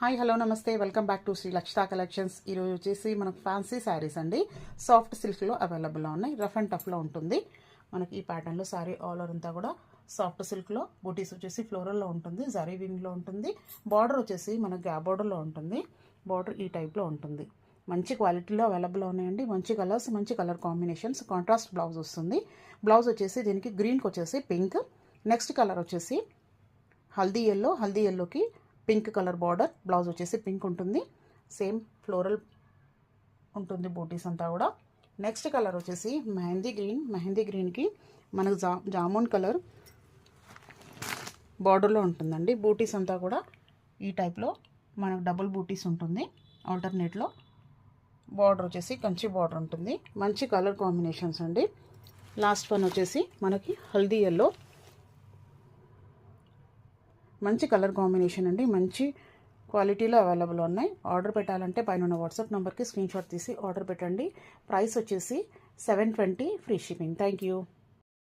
Hi hello నమస్తే welcome back to Shri Lakshitha collections. ఈరోజు వచ్చేసి మనకు ఫ్యాన్సీ శారీస్ అండి. సాఫ్ట్ సిల్క్లో అవైలబుల్లో ఉన్నాయి. రఫ్ అండ్ టఫ్లో ఉంటుంది. మనకి ఈ ప్యాటర్న్లో శారీ ఆల్ ఓవర్ అంతా కూడా సాఫ్ట్ సిల్క్లో, బూటీస్ వచ్చేసి ఫ్లోరల్లో ఉంటుంది, జరీ వింగ్లో ఉంటుంది. బార్డర్ వచ్చేసి మనకు గ్యాప్ బార్డర్లో ఉంటుంది. బార్డర్ ఈ టైప్లో ఉంటుంది. మంచి క్వాలిటీలో అవైలబుల్లో ఉన్నాయండి. మంచి కలర్స్, మంచి కలర్ కాంబినేషన్స్. కాంట్రాస్ట్ బ్లౌజ్ వస్తుంది. బ్లౌజ్ వచ్చేసి దీనికి గ్రీన్కి వచ్చేసి పింక్, నెక్స్ట్ కలర్ వచ్చేసి హల్దీ ఎల్లో, హల్దీ ఎల్లోకి పింక్ కలర్ బార్డర్. బ్లౌజ్ వచ్చేసి పింక్ ఉంటుంది. సేమ్ ఫ్లోరల్ ఉంటుంది బూటీస్ అంతా కూడా. నెక్స్ట్ కలర్ వచ్చేసి మెహందీ గ్రీన్. మెహందీ గ్రీన్కి మనకు జామున్ కలర్ బార్డర్లో ఉంటుందండి. బూటీస్ అంతా కూడా ఈ టైప్లో మనకు డబుల్ బూటీస్ ఉంటుంది. ఆల్టర్నేట్లో బార్డర్ వచ్చేసి కంచి బార్డర్ ఉంటుంది. మంచి కలర్ కాంబినేషన్స్ అండి. లాస్ట్ వన్ వచ్చేసి మనకి హల్దీ ఎల్లో, మంచి కలర్ కాంబినేషన్ అండి. మంచి క్వాలిటీలో అవైలబుల్ ఉన్నాయి. ఆర్డర్ పెట్టాలంటే పైన ఉన్న వాట్సాప్ నెంబర్కి స్క్రీన్ షాట్ తీసి ఆర్డర్ పెట్టండి. ప్రైస్ వచ్చేసి 720 ఫ్రీ షిప్పింగ్. Thank you.